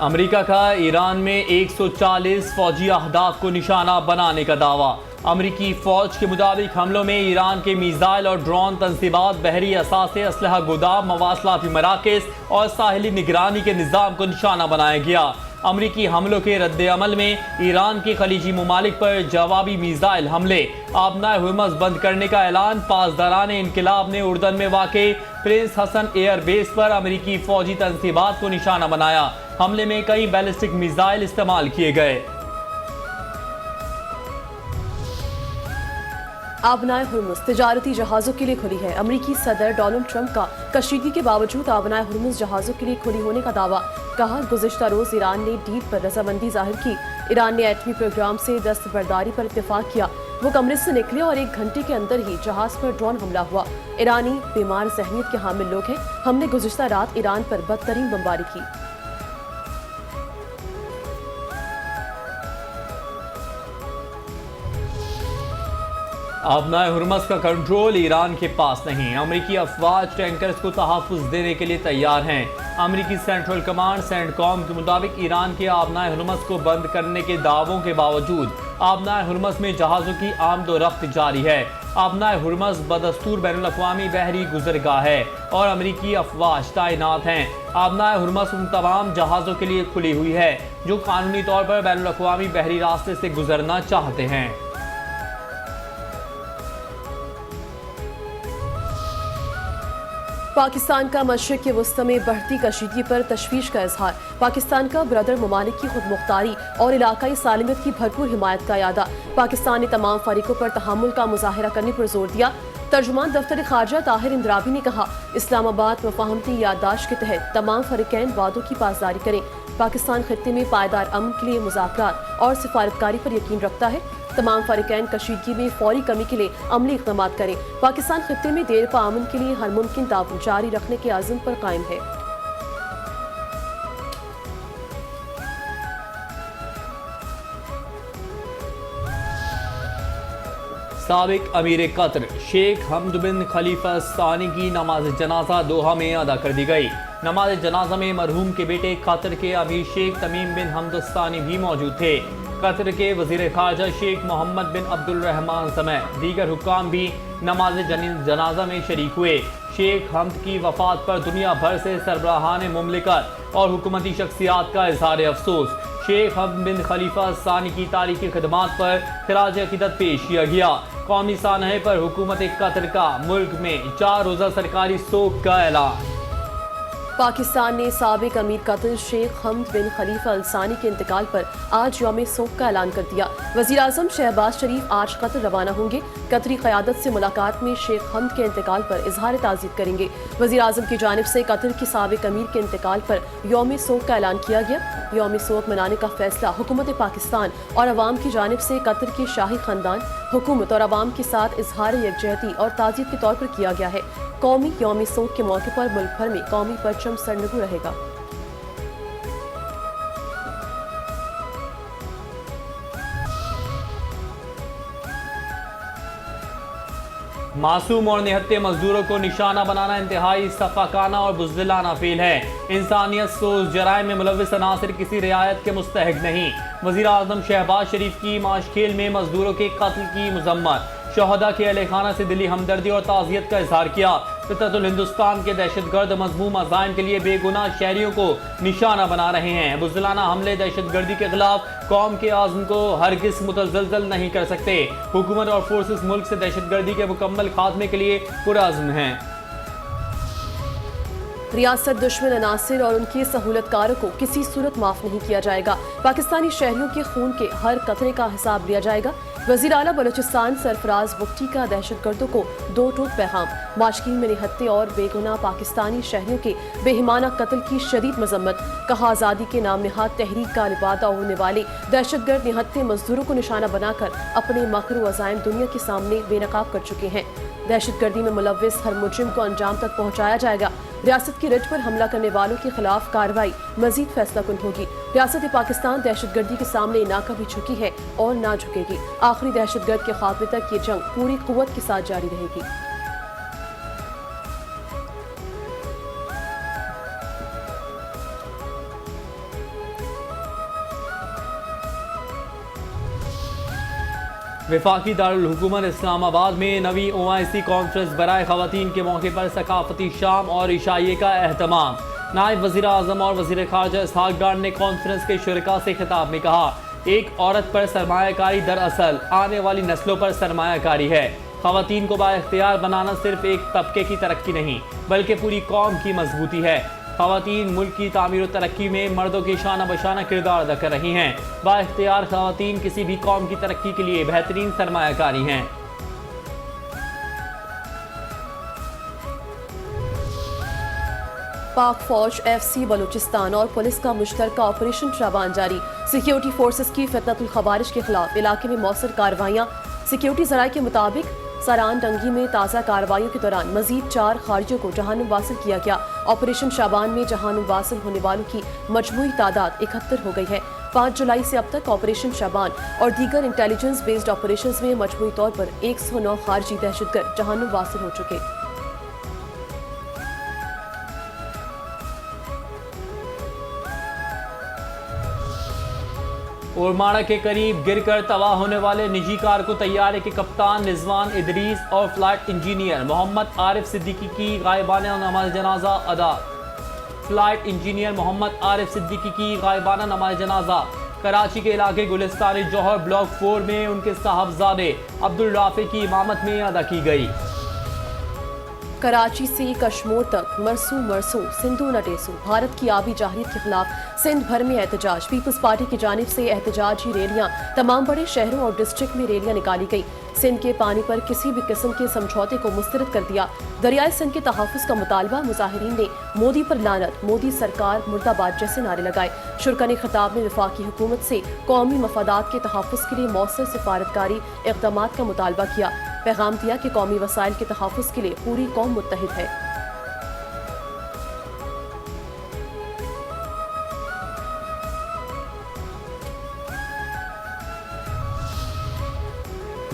America का Iran में 140 फौजी अहदाफ को निशाना बनाने का दावा। अमेरिकी फौज के मुताबिक हमलों में ईरान के मिसाइल और ड्रोन तंसीबात, बहरी असासे, असलहा गोदाम, मवासलाती मराकज़ और साहिली निगरानी के निज़ाम को निशाना बनाया गया। अमरीकी हमलों के रद्द अमल में ईरान के खलीजी ममालिक पर जवाबी मिसाइल हमले, आबनाए हुर्मज़ बंद करने का ऐलान। पासदारान इनकिलाब ने उर्दन में वाक़े प्रिंस हसन एयर बेस पर अमरीकी फौजी तंसीबात को निशाना बनाया। हमले में कई बैलिस्टिक मिसाइल इस्तेमाल किए गए। आबनाए हुर्मुज़ तिजारती जहाज़ों के लिए खुली है। अमरीकी सदर डोनाल्ड ट्रंप का कशीदगी के बावजूद आबनाए हुर्मुज़ जहाज़ों के लिए खुली होने का दावा। कहा, गुज़िश्ता रोज़ ईरान ने डीप पर रजामंदी जाहिर की। ईरान ने एटमी प्रोग्राम से दस्तबरदारी पर इत्तेफाक किया। वो कमरे से निकले और 1 घंटे के अंदर ही जहाज़ पर ड्रोन हमला हुआ। ईरानी बीमार ज़हनियत के हामिल लोग हैं। हमने गुज़िश्ता रात ईरान पर बदतरीन बमबारी की। आबनाए हुर्मज़ का कंट्रोल ईरान के पास नहीं। अमरीकी अफवाज टैंकर्स को तहफ़्फ़ुज़ देने के लिए तैयार हैं। अमरीकी सेंट्रल कमांड सेंटकॉम के मुताबिक ईरान के आबनाए हुर्मज़ को बंद करने के दावों के बावजूद आबनाए हुर्मज़ में जहाज़ों की आमदोरफ्त जारी है। आबनाए हुर्मज़ बदस्तूर बैनुल-अक़वामी बहरी गुज़रगाह है और अमरीकी अफवाज तैनात हैं। आबनाए हुर्मज़ उन तमाम जहाज़ों के लिए खुली हुई है जो कानूनी तौर पर बैनुल-अक़वामी बहरी रास्ते से गुजरना चाहते हैं। पाकिस्तान का मशरिक़ के वस्ती में बढ़ती कशीदगी पर तशवीश का इजहार। पाकिस्तान का ब्रदर ममालिक की खुद मुख्तारी और इलाकाई सालिमियत की भरपूर हिमायत का यादा। पाकिस्तान ने तमाम फरीकों पर तहम्मुल का मुजाहिरा करने पर जोर दिया। तर्जुमान दफ्तर खारजा ताहिर इंद्राबी ने कहा, इस्लामाबाद मफाहमती याददाश्त के तहत तमाम फरीकैन वादों की पासदारी करें। पाकिस्तान खित्ते में पायदार अमन के लिए मुज़ाकरात और सिफारतकारी पर यकीन रखता है। तमाम फरीकैन कशीदगी में फौरी कमी के लिए अमली इक़दाम करें। पाकिस्तान खित्ते में देर पा अमन के लिए हर मुमकिन ताउन जारी रखने के आज़म पर कायम है। साबिक अमीर कतर शेख हमद बिन खलीफा सानी की नमाज जनाजा दोहा में अदा कर दी गई। नमाज जनाजा में मरहूम के बेटे कतर के अमीर शेख तमीम बिन हमद सानी भी मौजूद थे। कतर के वजीर खारजा शेख मोहम्मद बिन अब्दुल रहमान समेत दीगर हुक्काम भी नमाज जनाजा में शरीक हुए। शेख हमद की वफात पर दुनिया भर से सरबराहान मुमलिकत और हुकूमती शख्सियात का इजहार अफसोस। शेख हमद बिन खलीफा सानी की तारीखी खदमात पर खराज अकीदत पेश किया गया। कौमी सानहे पर हुकूमत कतर का मुल्क में 4 रोज़ा सरकारी शोक का ऐलान। पाकिस्तान ने साबिक अमीर कतर शेख हमद बिन खलीफा अल सानी के इंतकाल पर आज यौम शोक का ऐलान कर दिया। वज़ीर आज़म शहबाज शरीफ आज कतर रवाना होंगे। कतरी क़यादत से मुलाकात में शेख हमद के इंतकाल पर इजहार ताज़ीयत करेंगे। वज़ीर आज़म की जानिब से कतर के साबिक अमीर के इंतकाल पर यौम शोक का ऐलान किया गया। यौम शोक मनाने का फैसला हुकूमत पाकिस्तान और अवाम की जानिब से कतर के शाही ख़ानदान, हुकूमत और अवाम के साथ इजहार यकजहती और ताज़ीयत के तौर पर किया गया है। कौमी यौम शोक के मौके पर मुल्क भर में कौमी परचम सरनगू रहेगा। मासूम और निहत्ते मजदूरों को निशाना बनाना इंतहाई सफाकाना और बुज़दिलाना फेल है। इंसानियत सोज जराइम में मुलव्विस अनासिर किसी रियायत के मुस्तहक नहीं। वज़ीर आज़म शहबाज शरीफ की माशखेल में मजदूरों के कत्ल की मजम्मत। शहदा के अहले खाना से दिली हमदर्दी और ताज़ियत का इजहार किया। फितरतुल हिंदुस्तान के दहशतगर्द मज़मूम अज़ाइम के लिए बेगुनाह शहरियों को निशाना बना रहे हैं। बुज़दिलाना हमले दहशतगर्दी के खिलाफ कौम के आज़म को हरगिज़ मुतज़लज़ल नहीं कर सकते। हुकूमत और फोर्सेस मुल्क से दहशतगर्दी के मुकम्मल खात्मे के लिए पुरअज़्म हैं। रियासत दुश्मन अनासिर और उनके सहूलतकारों को किसी सूरत माफ नहीं किया जाएगा। पाकिस्तानी शहरियों के खून के हर कतरे का हिसाब लिया जाएगा। वज़ीर आला बलूचिस्तान सरफराज बुख्ती का दहशतगर्दों को 2 टूक पैगाम। माशकीन में निहत्ते और बेगुनाह पाकिस्तानी शहरियों के बेहिमाना कत्ल की शदीद मजम्मत। कहा, आज़ादी के नाम निहाद तहरीक का लिबादा होने वाले दहशतगर्द निहत्ते मजदूरों को निशाना बनाकर अपने मकरू अज़ाइम दुनिया के सामने बेनकाब कर चुके हैं। दहशतगर्दी में मुलव्विस हर मुजरिम को अंजाम तक पहुँचाया जाएगा। रियासत की रिज पर हमला करने वालों के खिलाफ कार्रवाई मजीद फैसला कुन होगी। रियासत पाकिस्तान दहशतगर्दी के सामने ना कभी झुकी है और ना झुकेगी। आखिरी दहशतगर्द के खात्मे तक ये जंग पूरी कुव्वत के साथ जारी रहेगी। वफाकी दारुल हुकूमत इस्लामाबाद में नवी OIC कॉन्फ्रेंस बराए खवातीन के मौके पर सकाफती शाम और इशाइये का एहतमाम। नायब वज़ीर आज़म और वज़ीर ख़ारजा इसहाक़ डार ने कॉन्फ्रेंस के शुरका से खिताब में कहा, एक औरत पर सरमायाकारी दरअसल आने वाली नस्लों पर सरमायाकारी है। ख़वातीन को बाइख्तियार बनाना सिर्फ एक तबके की तरक्की नहीं बल्कि पूरी कौम की मजबूती है। ख़वातीन मुल्क की तामीर और तरक्की में मर्दों के शाना बशाना किरदार अदा कर रही हैं। बाइख्तियार ख़वातीन किसी भी कौम की तरक्की के लिए बेहतरीन सरमायाकारी हैं। पाक फौज, FC बलूचिस्तान और पुलिस का मुश्तरका ऑपरेशन शाबान जारी। सिक्योरिटी फोर्सेस की फितनतुल खवारिज के खिलाफ इलाके में मौसर कार्रवाइयाँ। सिक्योरिटी ज़राए के मुताबिक सरान डंगी में ताज़ा कार्रवाइयों के दौरान मजीद 4 खारजियों को जहानुम वासिल किया गया। ऑपरेशन शाबान में जहानुम वासिल होने वालों की मजमूई तादाद 71 हो गई है। 5 जुलाई से अब तक ऑपरेशन शाबान और दीगर इंटेलिजेंस बेस्ड ऑपरेशन में मजमूई तौर पर 109 खारजी दहशतगर्द जहानुम वासिल हो चुके। ओरमाड़ा के करीब गिरकर तबाह होने वाले निजी कार को तैयारे के कप्तान रिजवान इदरीस और फ्लाइट इंजीनियर मोहम्मद आरिफ सिद्दीकी की गायबाना नमाज जनाजा अदा। फ्लाइट इंजीनियर मोहम्मद आरिफ सिद्दीकी की गायबाना नमाज जनाजा कराची के इलाके गुलिस्तानी जौहर ब्लॉक 4 में उनके साहबजादे अब्दुल राफी की इमामत में अदा की गई। कराची से कश्मीर तक मरसू मरसू सिंधु नटेसू भारत की आबी जाहिरियत के खिलाफ सिंध भर में एहतजाज। पीपल्स पार्टी की जानिब से एहतजाजी रैलियां तमाम बड़े शहरों और डिस्ट्रिक्ट में रैलियां निकाली गई। सिंध के पानी पर किसी भी किस्म के समझौते को मुस्तरद कर दिया। दरियाए सिंध के तहफ़्फ़ुज़ का मुतालबा। मुजाहिरीन ने मोदी पर लानत, मोदी सरकार मुर्दाबाद जैसे नारे लगाए। शुरा ने खिताब में वफाकी हुकूमत से कौमी मफादात के तहफ़्फ़ुज़ के लिए मौसर सिफारतकारी इक़दाम का मुतालबा किया। पैगाम दिया कि कौमी वसाइल के तहफ़्फ़ुज़ के लिए पूरी कौम मुत्तहिद है।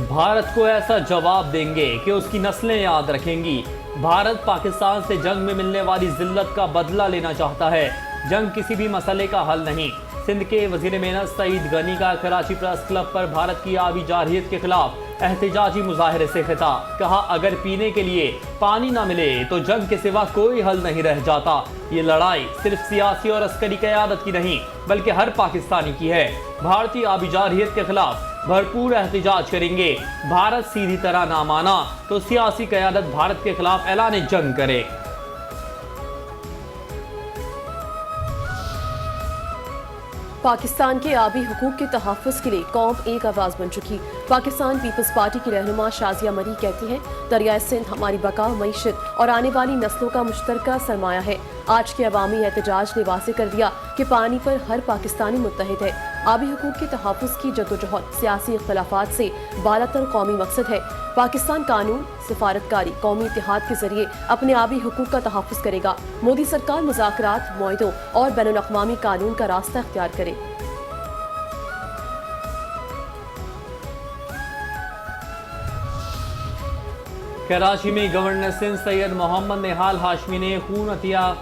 भारत को ऐसा जवाब देंगे कि उसकी नस्लें याद रखेंगी। भारत पाकिस्तान से जंग में मिलने वाली जिल्लत का बदला लेना चाहता है। जंग किसी भी मसले का हल नहीं। सिंध के वजीर मेहनत सईद गनी का कराची प्रेस क्लब पर भारत की आबी जारहियत के खिलाफ एहतजाजी मुजाहरे से खिताब। कहा, अगर पीने के लिए पानी न मिले तो जंग के सिवा कोई हल नहीं रह जाता। ये लड़ाई सिर्फ सियासी और अस्करी क़यादत की नहीं बल्कि हर पाकिस्तानी की है। भारतीय आबी जारहियत के खिलाफ भरपूर एहतजाज करेंगे। भारत सीधी तरह ना माना तो सियासी क़यादत भारत के खिलाफ ऐलान जंग करे। पाकिस्तान के आबी हुकूक के तहफ़्फ़ुज़ के लिए कौम एक आवाज़ बन चुकी। पाकिस्तान पीपल्स पार्टी की रहनुमा शाजिया मरी कहती हैं, दरियाए सिंध हमारी बका, मईशत और आने वाली नस्लों का मुश्तरका सरमाया है। आज के अवामी एहतजाज ने वाज़े कर दिया कि पानी पर हर पाकिस्तानी मुत्तहिद है। आबी हुकूक के तहफ़्फ़ुज़ की जद्दोजहद सियासी इख्तलाफात से बालातर कौमी मकसद है। पाकिस्तान कानून, सिफारतकारी, कौमी इत्तेहाद के जरिए अपने आबी हुकूक का तहफ़्फ़ुज़ करेगा। मोदी सरकार मुज़ाकरात, मुआहदों और बैनुल-अक़वामी कानून का रास्ता इख्तियार करे। कराची में गवर्नर सिंध सैयद मोहम्मद निहाल हाशमी ने खून अतिया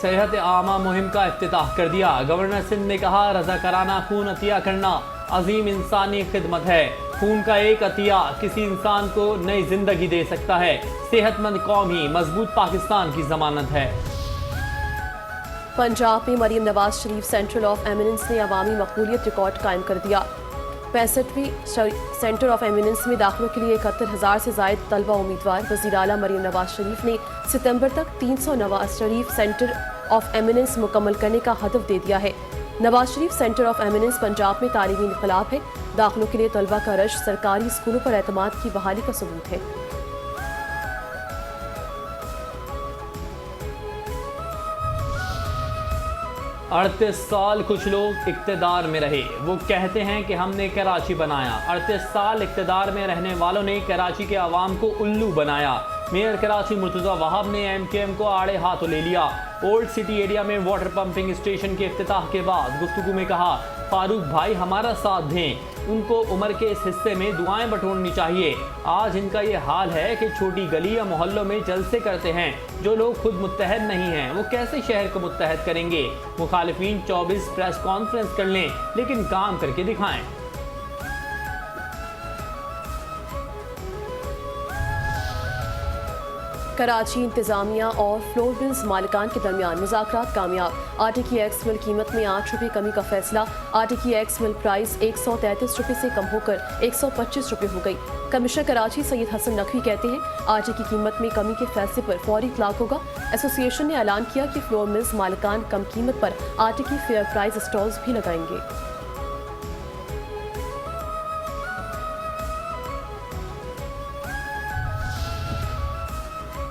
सेहत आमा मुहिम का इफ्तिताह कर दिया। गवर्नर सिंध ने कहा, रज़ाकाराना खून अतिया करना अजीम इंसानी खिदमत है। खून का एक अतिया किसी इंसान को नई जिंदगी दे सकता है। सेहतमंद कौम ही मजबूत पाकिस्तान की जमानत है। पंजाब में Maryam Nawaz Sharif centre of eminence ने अवामी मकबूलियत रिकॉर्ड कायम कर दिया। 65वीं सेंटर ऑफ एमिनेंस में दाखिलों के लिए 71,000 से जायद तलबा उम्मीदवार। वज़ीर आला मरीम नवाज शरीफ ने सितंबर तक 300 Nawaz Sharif centre of eminence मुकम्मल करने का हदफ दे दिया है। Nawaz Sharif centre of eminence Punjab में तालीमी इनकलाब है। दाखिलों के लिए तलबा का रश सरकारी स्कूलों पर एतमाद की बहाली का सबूत है। 38 साल कुछ लोग इक्तदार में रहे, वो कहते हैं कि हमने कराची बनाया। 38 साल इक्तदार में रहने वालों ने कराची के आवाम को उल्लू बनाया। मेयर कराची मुर्तज़ा वहाब ने MKM को आड़े हाथों ले लिया। ओल्ड सिटी एरिया में वाटर पंपिंग स्टेशन के इफ्तिताह के बाद गुफ्तगू में कहा, फारूक भाई हमारा साथ दें, उनको उम्र के इस हिस्से में दुआएं बटोरनी चाहिए। आज इनका ये हाल है कि छोटी गली या मोहल्लों में जलसे करते हैं। जो लोग खुद मुत्तहद नहीं हैं वो कैसे शहर को मुत्तहद करेंगे। मुखालिफिन 24 प्रेस कॉन्फ्रेंस कर लें लेकिन काम करके दिखाएं। कराची इंतजामिया और फ्लोर मिल्स मालिकान के दरमियान मुज़ाकरात कामयाब। आटे की एक्स मिल कीमत में 8 रुपये कमी का फैसला। आटे की एक्स मिल प्राइस 133 रुपये से कम होकर 125 रुपये हो गई। कमिश्नर कराची सैयद हसन नकवी कहते हैं आटे की कीमत में कमी के फैसले पर फौरी इतलाक होगा। एसोसिएशन ने ऐलान किया कि फ्लोर मिल्स मालिकान कम कीमत पर आटे की फेयर प्राइस स्टॉल्स भी लगाएंगे।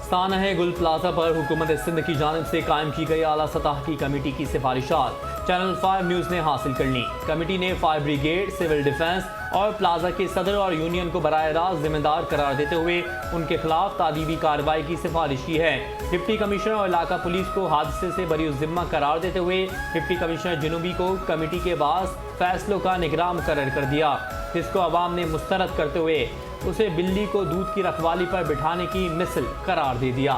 सानह गुल प्लाजा पर हुकूमत सिंध की जानिब से कायम की गई आला सतह की कमेटी की सिफारिशात चैनल 5 न्यूज़ ने हासिल कर ली। कमेटी ने फायर ब्रिगेड, सिविल डिफेंस और प्लाजा के सदर और यूनियन को बराह रास्त जिम्मेदार करार देते हुए उनके खिलाफ तादीबी कार्रवाई की सिफारिश की है। डिप्टी कमिश्नर और इलाका पुलिस को हादसे से बरी जिम्मा करार देते हुए डिप्टी कमिश्नर जनूबी को कमेटी के बाद फैसलों का निगरान मुकर्रर कर दिया, जिसको अवाम ने मुस्तरद करते हुए उसे बिल्ली को दूध की रखवाली पर बिठाने की मिसल करार दे दिया।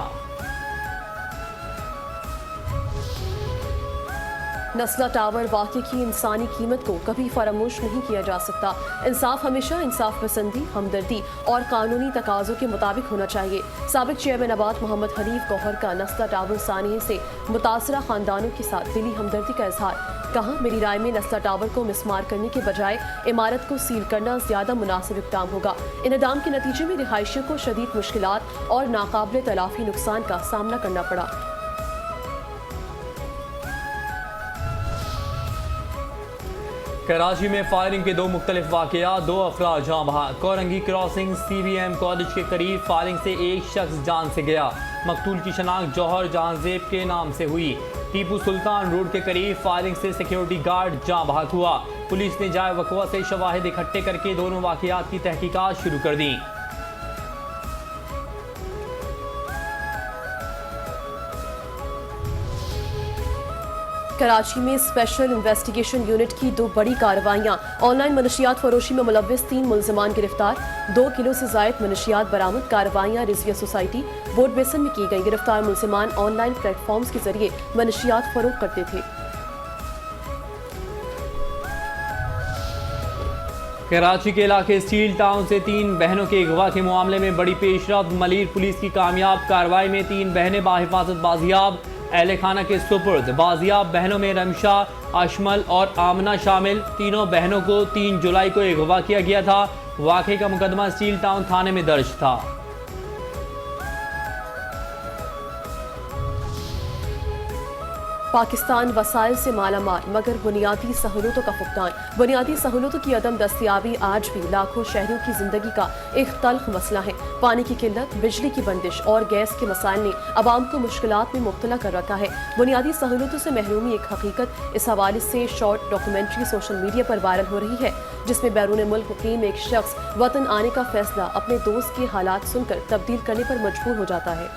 नस्ला टावर वाक़े की इंसानी कीमत को कभी फरामोश नहीं किया जा सकता। इंसाफ हमेशा इंसाफ पसंदी, हमदर्दी और कानूनी तकाज़ों के मुताबिक होना चाहिए। साबिक चेयरमैन आबाद मोहम्मद हनीफ गौहर का नस्ला टावर सानहे से मुतासरा खानदानों के साथ दिली हमदर्दी का इजहार। कहा, मेरी राय में नस्ला टावर को मिसमार करने के बजाय इमारत को सील करना ज्यादा मुनासिब इक़दाम होगा। इन्हदाम के नतीजे में रिहायशियों को शदीद मुश्किलात और नाकाबिल तलाफी नुकसान का सामना करना पड़ा। कराची में फायरिंग के 2 मुख्तलिफ वाक़यात, 2 अफराद जाँ बहक। कोरंगी क्रॉसिंग CBM कॉलेज के करीब फायरिंग से एक शख्स जान से गया। मकतूल की शनाख्त जौहर जहांजेब के नाम से हुई। टीपू सुल्तान रोड के करीब फायरिंग से सिक्योरिटी गार्ड जाँ बहक हुआ। पुलिस ने जाए वक़वा से शवाहिद इकट्ठे करके दोनों वाक़यात की तहकीकात शुरू कर दी। कराची में स्पेशल इन्वेस्टिगेशन यूनिट की 2 बड़ी कार्रवाइयां। ऑनलाइन मनशियात फरोशी में मुलव्विस 3 मुलजमान गिरफ्तार। 2 किलो से जायद मनशियात बरामद। कार्रवाइयां रिजविया सोसाइटी वोट बेसन में की गई। गिरफ्तार मुलजमान ऑनलाइन प्लेटफॉर्म्स के जरिए मनशियात फरोख्त करते थे। कराची के इलाके स्टील टाउन से 3 बहनों के अगवा के मामले में बड़ी पेशरफ्त। मलीर पुलिस की कामयाब कार्रवाई में 3 बहनें बाहिफाजत बाजियाब। अहले खाना के सुपुर्द। बाजियाब बहनों में रमशा, अशमल और आमना शामिल। तीनों बहनों को 3 जुलाई को अगवा किया गया था। वाक़े का मुकदमा स्टील टाउन थाने में दर्ज था। पाकिस्तान वसाइल से मालामाल मगर बुनियादी सहूलतों का फुकदान। बुनियादी सहूलतों की अदम दस्तियाबी आज भी लाखों शहरियों की जिंदगी का एक तल्ख मसला है। पानी की किल्लत, बिजली की बंदिश और गैस के मसाइल ने आवाम को मुश्किलात में मुब्तला कर रखा है। बुनियादी सहूलतों से महरूमी एक हकीकत। इस हवाले से शॉर्ट डॉक्यूमेंट्री सोशल मीडिया पर वायरल हो रही है, जिसमें बैरून मुल्क मुकीम एक शख्स वतन आने का फैसला अपने दोस्त के हालात सुनकर तब्दील करने पर मजबूर हो जाता है।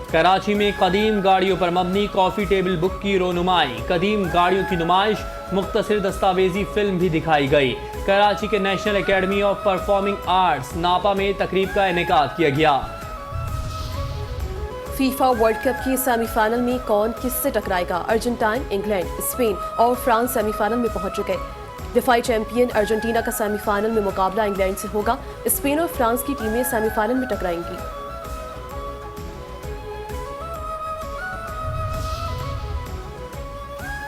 कराची में कदीम गाड़ियों पर मबनी कॉफ़ी टेबल बुक की रोनुमाई। कदीम गाड़ियों की नुमाइश, मुख्तसर दस्तावेजी फिल्म भी दिखाई गई। कराची के national academy of performing arts नापा में तकरीब का इनेकाद किया गया। फीफा वर्ल्ड कप की सेमीफाइनल में कौन किससे टकराएगा? अर्जेंटाइन, इंग्लैंड, स्पेन और फ्रांस सेमीफाइनल में पहुंच चुके। दिफाई चैंपियन अर्जेंटीना का सेमीफाइनल में मुकाबला इंग्लैंड से होगा। स्पेन और फ्रांस की टीमें सेमीफाइनल में टकराएंगी।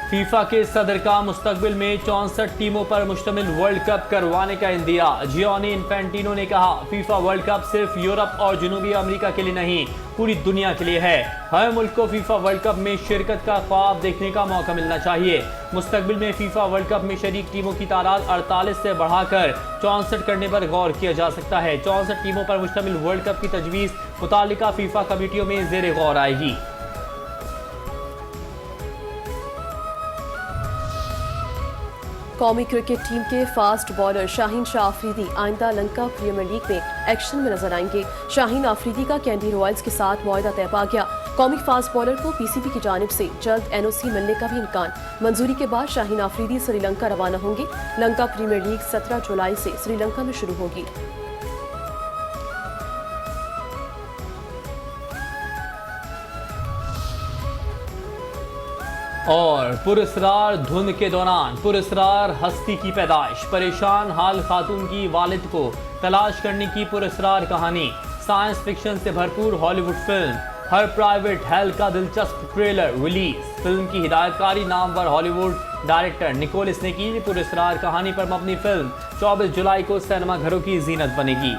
फीफा के सदर का मुस्तकबिल में 64 टीमों पर मुश्तमिल वर्ल्ड कप करवाने का इंदिया। जियोनी इन्फेंटिनो ने कहा, फीफा वर्ल्ड कप सिर्फ यूरोप और जनूबी अमेरिका के लिए नहीं, पूरी दुनिया के लिए है। हर मुल्क को फीफा वर्ल्ड कप में शिरकत का ख्वाब देखने का मौका मिलना चाहिए। मुस्तकबिल में फीफा वर्ल्ड कप में शरीक टीमों की तादाद 48 से बढ़ाकर 64 करने पर गौर किया जा सकता है। 64 टीमों पर मुश्तमिल वर्ल्ड कप की तजवीज़ मुतालिका फीफा कमेटियों में ज़ेर गौर आएगी। कौमी क्रिकेट टीम के फास्ट बॉलर शाहीन शाह अफरीदी आइंदा लंका प्रीमियर लीग में एक्शन में नजर आएंगे। शाहीन अफरीदी का कैंडी रॉयल्स के साथ मुआहदा तय पा गया। कौमी फास्ट बॉलर को PCB की जानिब से जल्द NOC मिलने का भी इम्कान। मंजूरी के बाद शाहीन अफरीदी श्रीलंका रवाना होंगे। लंका प्रीमियर लीग 17 जुलाई से श्रीलंका में शुरू होगी। और पुरस्कार धुन के दौरान पुरस्कार हस्ती की पैदाइश, परेशान हाल खातून की वालिद को तलाश करने की पुरस्कार कहानी। साइंस फिक्शन से भरपूर हॉलीवुड फिल्म हर प्राइवेट हेल का दिलचस्प ट्रेलर रिलीज। फिल्म की हिदायतकारी नामवर हॉलीवुड डायरेक्टर निकोलस ने की। पुरस्कार कहानी पर मबनी फिल्म 24 जुलाई को सिनेमा घरों की जीनत बनेगी।